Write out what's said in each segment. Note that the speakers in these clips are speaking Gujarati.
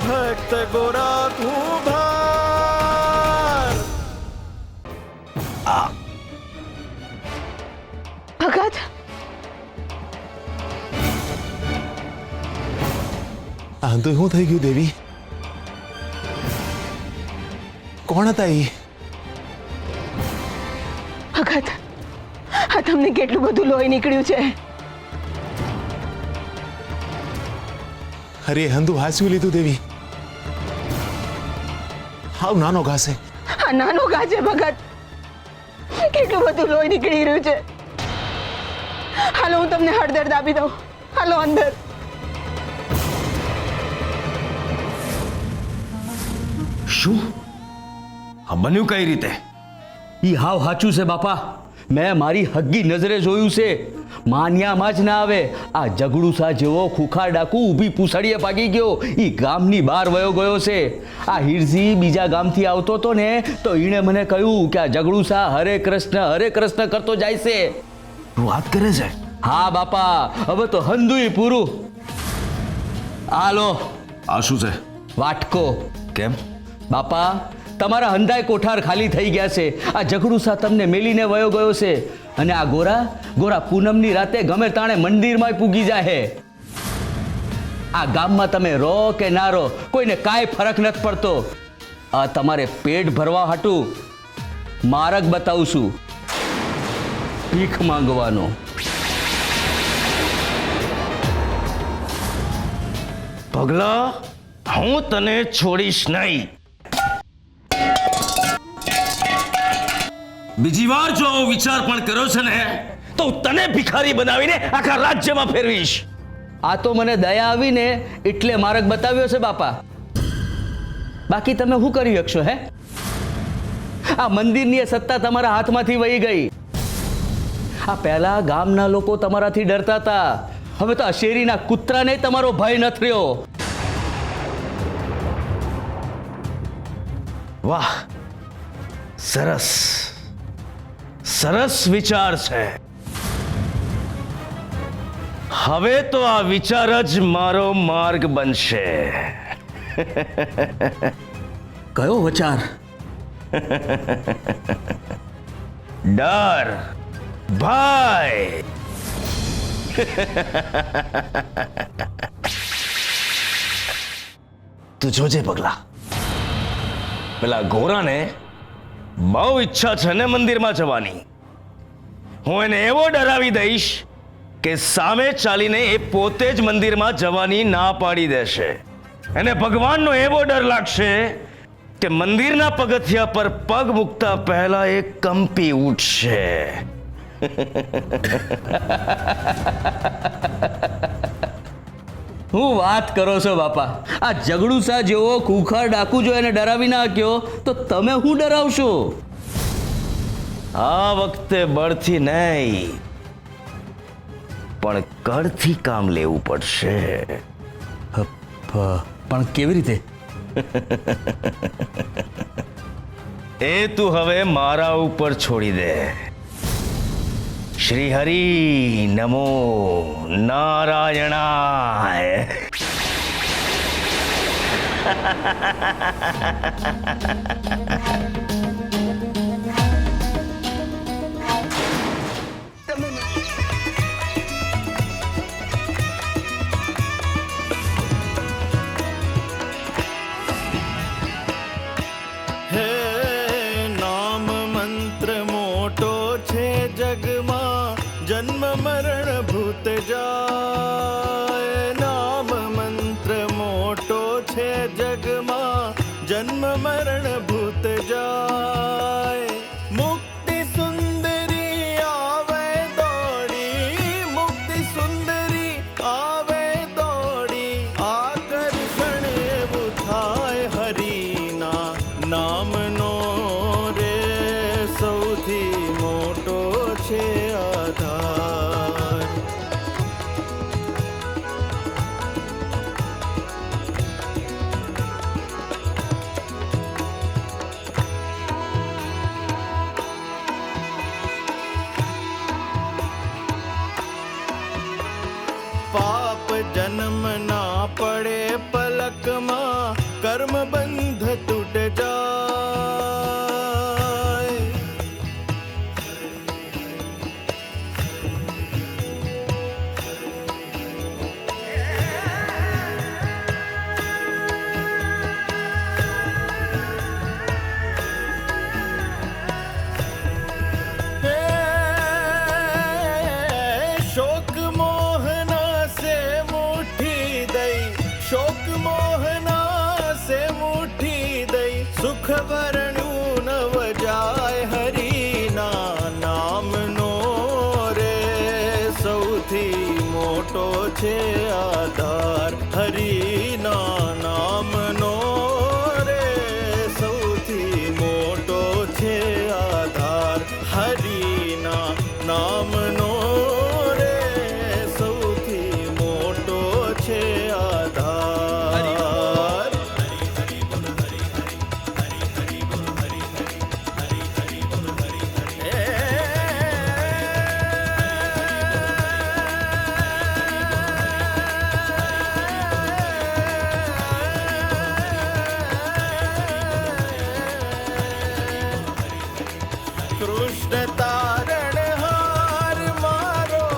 ભક્ત ગોરા કુંભાર. ભગત આમ તો શું થઈ ગયું દેવી? કોણ હતા એ? ભગત આ તમને કેટલું બધું લોહી નીકળ્યું છે. અરે હંધુ હાસ્યું લીધું દેવી. હાવ નાનો ઘા છે. આ નાનો ઘા છે ભગત. કેટલું બધું લોહી નીકળી રહ્યું છે. હાલો હું તમને હળદર દાબી દઉં. હાલો અંદર. શું આ બન્યું કઈ રીતે? ઈ હાવ સાચું છે બાપા. મેં મારી હગ્ગી નજરે જોયું છે. માન્યામાં જ ના આવે. આ જગડુસા જેવો ખુખાર ડાકુ ઊભી પૂછડીએ ભાગી ગયો. ઈ ગામની બહાર વયો ગયો છે. આ હિરજી બીજા ગામથી આવતો હતો ને તો એણે મને કહ્યું કે આ જગડુસા હરે કૃષ્ણ કરતો જાય છે. વાત કરે છે? હા બાપા, હવે તો હંધુય પૂરું. હાલો આ શું છે? વાટકો. કેમ? બાપા તમારા હંધાય કોઠાર ખાલી થઈ ગયા છે. આ જગડુસા તમને મેલીને વયો ગયો છે. અને આ ગોરા પૂનમની રાતે ગમે તાણે મંદિરમાં પૂગી જાય. આ ગામમાં તમે રહો કે ના રહો કોઈને કાંઈ ફરક નથી પડતો. આ તમારે પેટ ભરવા હાટું માર્ગ બતાવું છું. ભીખ માંગવાનો. પગલા હું તને છોડીશ નહીં. બીજી વાર જો આવો વિચાર પણ કર્યો છે ને તો હું તને ભિખારી બનાવીને આખા રાજ્યમાં ફેરવીશ. આ તો મને દયા આવીને એટલે માર્ગ બતાવ્યો છે બાપા. બાકી તમે શું કરી શકશો હે? આ મંદિરની સત્તા તમારા હાથમાંથી વહી ગઈ. આ પહેલા ગામના લોકો તમારાથી ડરતા હતા. હવે તો આ શેરીના કૂતરાને તમારો ભય નથી રહ્યો. વાહ, સરસ સરસ વિચાર છે. હવે તો આ વિચાર જ મારો માર્ગ બનશે. કયો વિચાર? ડર, ભય. તું જોજે પગલા, પેલા ગોરાને બહુ ઈચ્છા છે ને મંદિરમાં જવાની. હું એને એવો ડરાવી દઈશ કે સામે ચાલીને એ પોતે જ મંદિરમાં જવાની ના પાડી દેશે. એને ભગવાનનો એવો ડર લાગશે કે મંદિરના પગથિયા પર પગ મૂકતા પહેલા એ કંપી ઉઠશે. હું વાત કરો છો બાપા? આ જગડુસા જેવો ખુખાર ડાકુ જો એને ડરાવી નાખ્યો તો તમે શું ડરાવશો? આ વખતે બળથી નહીં પણ કળથી કામ લેવું પડશે. પણ કેવી રીતે? એ તું હવે મારા ઉપર છોડી દે. શ્રી હરિ નમો નારાયણાય. जन्म मरण भूत जाए. नाम मंत्र मोटो छे जग में जन्म मरण भूत जाए. मुक्ति सुंदरी आवे दौड़ी, मुक्ति सुंदरी आवे दौड़ी. आकर्षण एवं थाय हरिना नाम नो रे सौथी मोटो छे आधार. कर्म बंध टूट जाए। शोक मोहना से मुट्ठी दई, शोक मोहना से मुट्ठी दई, सुख वरणु नव जाय हरिना नाम नो रे सौथी मोटो छे आधार। हरिना नाम नो रे सौथी मोटो छे आधार। हरिना नाम नो रे सौथी मोटो छे आधार। कृष्ण तारण हार मारो,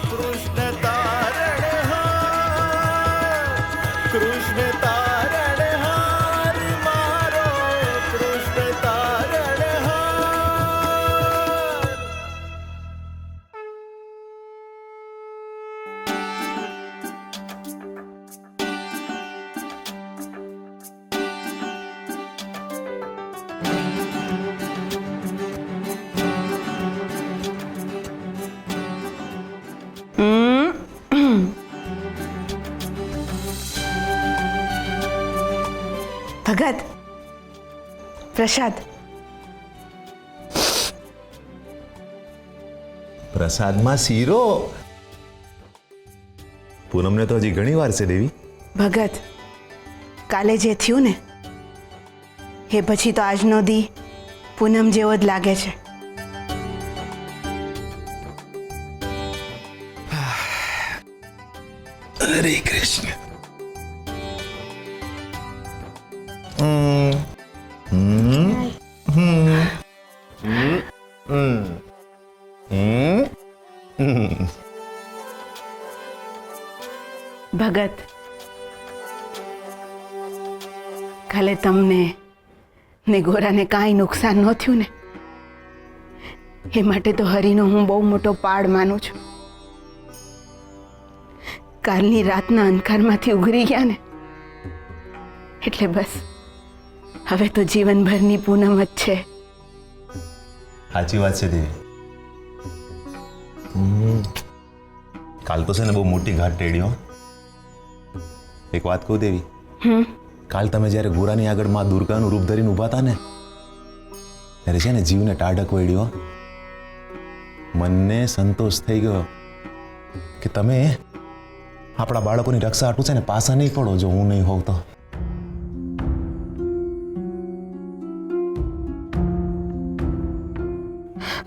कृष्ण तारण हार, कृष्ण तारण हार मारो, कृष्ण तारण हार। ભગત, પ્રસાદ. પ્રસાદમાં શીરો. પૂનમને તો હજી ઘણી વાર છે દેવી. ભગત, કાલે જે થયું ને એ પછી તો આજનો દી પૂનમ જેવો જ લાગે છે. હરે કૃષ્ણ. ભગત, કાલે તમને ને ગોરાને કાંઈ નુકસાન ન થયું ને એ માટે તો હરિનો હું બહુ મોટો પાડ માનું છું. કાલની રાતના અંધકારમાંથી ઉઘરી ગયા ને એટલે બસ હવે તો જીવનભરની પૂનમ જ છે. સાચી વાત છે દેવી. કાલ તો છે ને બહુ મોટી ઘાટ ટેડી હો. એક વાત કહું દેવી, કાલ તમે જ્યારે ગોરાની આગળ માં દુર્ગાનું રૂપ ધરીને ઊભા હતા ને ત્યારે છે ને જીવને ટાઢક વળ્યો. મનને સંતોષ થઈ ગયો કે તમે આપણા બાળકોની રક્ષા હાટું છે ને પાછા નહીં પડો જો હું નહીં હોઉં તો.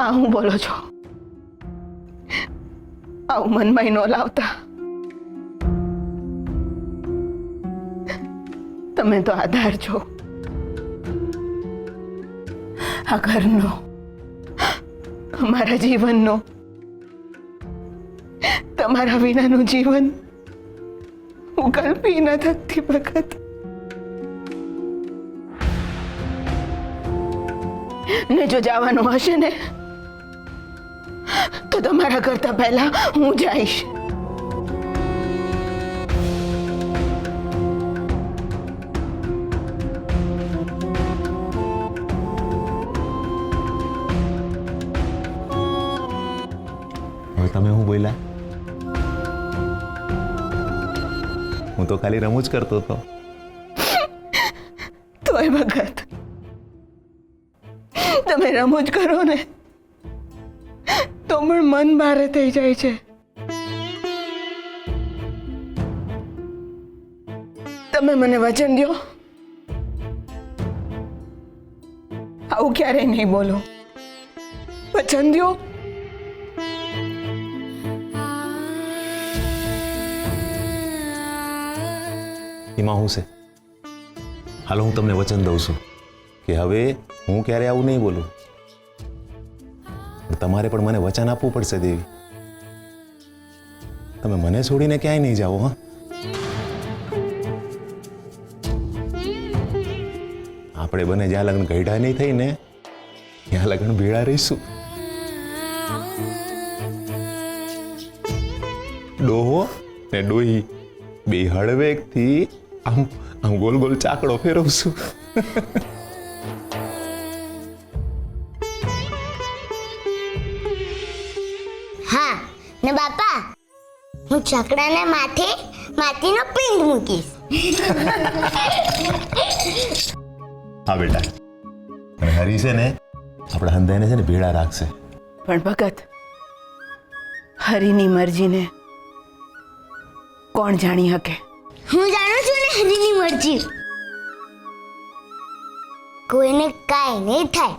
આ હું બોલો છો? આવું મનમાં ન લાવતા. તમે તો આધાર છો આ ઘરનો, અમારા જીવનનો. તમારા વિનાનું જીવન હું કલ્પી ન શકતી ભગત. ને જો જવાનું હશે ને તો તમારા કરતા પહેલા હું જઈશ. હવે તમે હું બોલ્યા? હું તો ખાલી રમૂજ કરતો હતો. તોય ભગત, તમે રમૂજ કરો ને તો પણ મન ભારે થઈ જાય છે. તમે મને વચન દો, આવું ક્યારેય નહીં બોલો. વચન દો. એમાં હું છે? હાલો હું તમને વચન દઉં છું કે હવે હું ક્યારે આવું નહીં બોલું. પણ તમારે પણ મને વચન આપવું પડશે દેવી. તમે મને છોડીને ક્યાંય નહીં જાઓ. હા, આપણે બને જ્યાં લગ્ન ગઈઢા નહીં થઈ ને ત્યાં લગ્ન ભેળા રહીશું. ડોહો ને ડોહી બે હળવેકથી આમ ગોલ ગોલ ચાકડો ફેરવશું. હા ને બાપા, હું ચકડાના માથે માટીનો પિંડ મૂકીશ. હા બેટા, અને હરી છે ને આપણા હંધાઈને છે ને ભેળા રાખશે. પણ ભગત, હરિની મરજીને કોણ જાણી શકે? હું જાણું છું ને હરીની મરજી. કોઈને કાંઈ નહીં થાય.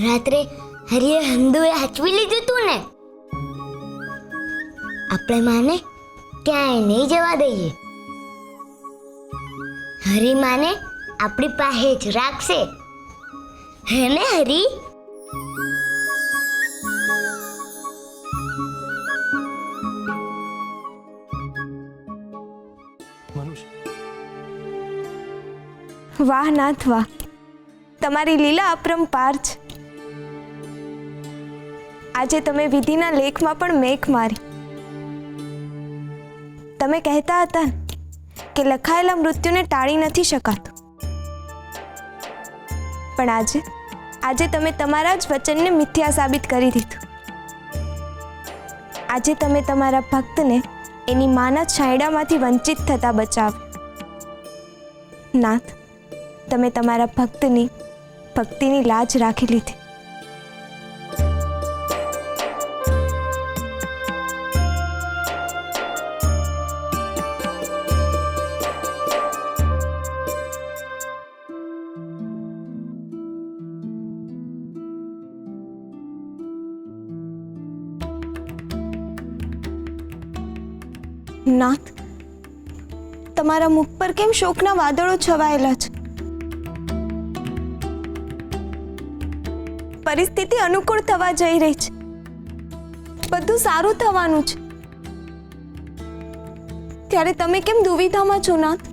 રાત્રે હરીએ હંદુએ હાચવી લીધું તું ને, આપણે માને ક્યાંય નહીં જવા દઈએ. હરી માને આપણી પાસે જ રાખશે, હે ને હરી? વાહ નાથ વાહ, તમારી લીલા અપરંપાર છે. આજે તમે વિધિના લેખમાં પણ મેઘ મારી. તમે કહેતા હતા કે લખાયેલા મૃત્યુને ટાળી નથી શકાતું, પણ આજે તમે તમારા જ વચનને મિથ્યા સાબિત કરી દીધું. આજે તમે તમારા ભક્તને એની માના છાંયડામાંથી વંચિત થતા બચાવ્યો. નાથ, તમે તમારા ભક્તિની લાજ રાખી લીધી. નાથ, તમારા મુખ પર કેમ શોકના વાદળો છવાયેલા છે? પરિસ્થિતિ અનુકૂળ થવા જઈ રહી છે, બધું સારું થવાનું છે, ત્યારે તમે કેમ દુવિધામાં છો નાથ?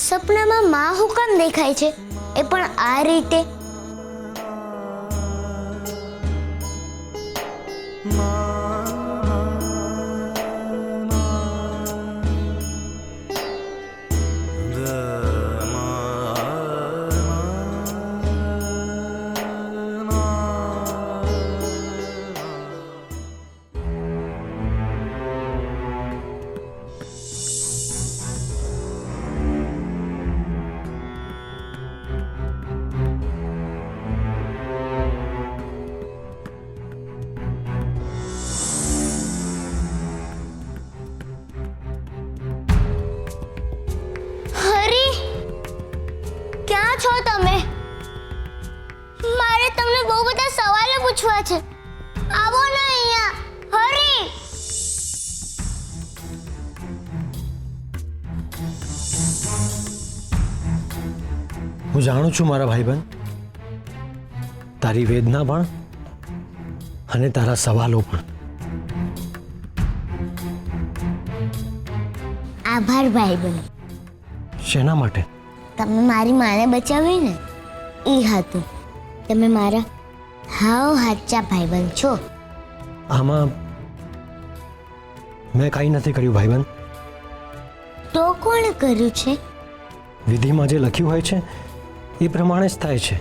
સપનામાં માં હું કામ દેખાય છે, એ પણ આ રીતે? ક્યાં છો તમે? મારે તમને બહુ બધા સવાલો પૂછવા છે. આવો ને અહીંયા. જાણું છું મારા ભાઈબંધ, તારી વેદના પણ અને તારા સવાલો પણ. આભાર ભાઈબંધ. શેના માટે? તમે મારી માને બચાવી ને એ હતું. તમે મારા હાવ સાચા ભાઈબંધ છો. આમાં મેં કાંઈ નથી કર્યું ભાઈબંધ. તો કોણે કર્યું છે? વિધિમાં જે લખ્યું હોય છે એ પ્રમાણે જ થાય છે.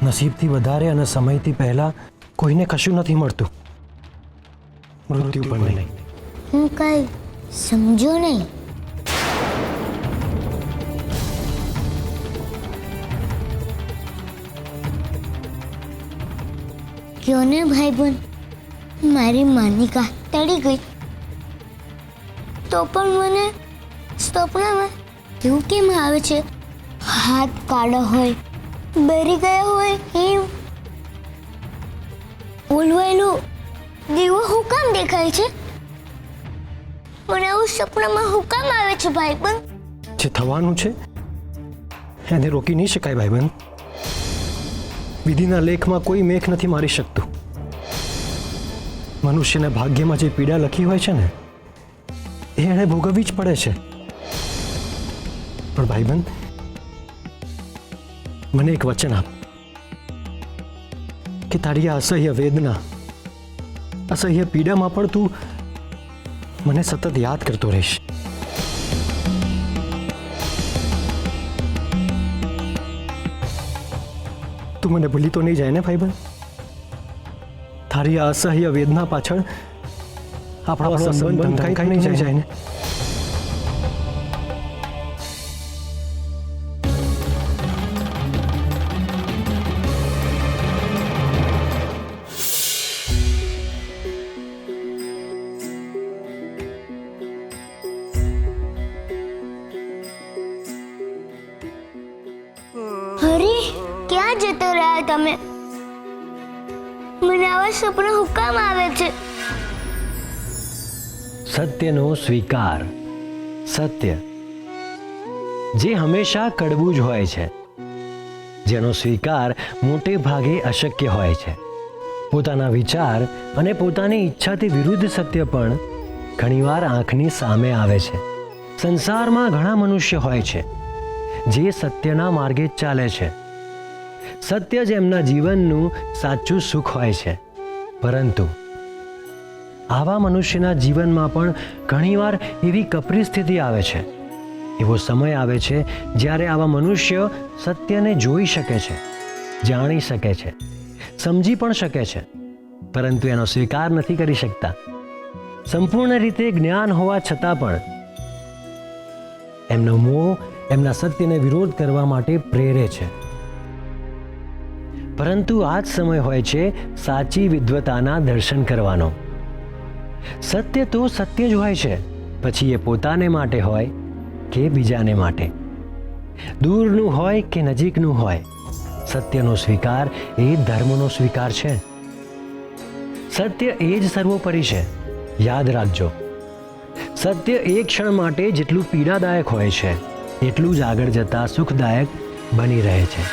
નસીબથી વધારે અને સમયથી પહેલા કોઈને કશું નથી મળતું, મૃત્યુ પણ નહીં. હું કઈ સમજો નહીં. ક્યો ને ભાઈબંધ, મારી માનિકા તળી ગઈ તો પણ મને સ્વપ્નમાં એવું કેમ આવે છે? હાથ કાળો હોય, બરી ગયા હોય એમ. ઓલવાયેલો દીવો હું કામ દેખાય છે? મને આવું સપનામાં હું કામ આવે છે ભાઈબંધ? જે થવાનું છે એને રોકી નહીં શકાય ભાઈબંધ. વિધિના લેખમાં કોઈ મેઘ નથી મારી શકતું. મનુષ્યના ભાગ્યમાં જે પીડા લખી હોય છે ને એ એણે ભોગવવી જ પડે છે. પણ ભાઈબંધ, મને એક વચન આપ કે તારી આ અસહ્ય વેદના, અસહ્ય પીડામાં પણ તું મને સતત યાદ કરતો રહીશ. તું મને ભૂલી તો નહીં જાય ને ભાઈબંધ? તારી આ અસહ્ય વેદના પાછળ આપણો સંબંધ ધમકાઈ નહીં જાય ને? હરી, ક્યાં જતો રહ્યા તમે? મને આવા સપના હું કામ આવે છે? સત્યનો સ્વીકાર. સત્ય જે હંમેશા કડવું જ હોય છે, જેનો સ્વીકાર મોટે ભાગે અશક્ય હોય છે. પોતાના વિચાર અને પોતાની ઈચ્છાથી વિરુદ્ધ સત્ય પણ ઘણીવાર આંખની સામે આવે છે. સંસારમાં ઘણા મનુષ્ય હોય છે જે સત્યના માર્ગે જ ચાલે છે. સત્ય જ એમના જીવનનું સાચું સુખ હોય છે. પરંતુ આવા મનુષ્યના જીવનમાં પણ ઘણીવાર એવી કપરી સ્થિતિ આવે છે, એવો સમય આવે છે જ્યારે આવા મનુષ્ય સત્યને જોઈ શકે છે, જાણી શકે છે, સમજી પણ શકે છે, પરંતુ એનો સ્વીકાર નથી કરી શકતા. સંપૂર્ણ રીતે જ્ઞાન હોવા છતાં પણ એમનો મોહ એમના સત્યને વિરોધ કરવા માટે પ્રેરે છે. પરંતુ આ જ સમય હોય છે સાચી વિદ્વતાના દર્શન કરવાનો. સત્ય તો સત્ય જ હોય છે, પછી એ પોતાને માટે હોય કે બીજાને માટે, દૂરનું હોય કે નજીકનું હોય. સત્યનો સ્વીકાર એ ધર્મનો સ્વીકાર છે. સત્ય એ જ સર્વોપરી છે. યાદ રાખજો, સત્ય એક ક્ષણ માટે જેટલું પીડાદાયક હોય છે એટલું જ આગળ જતા સુખદાયક બની રહે છે.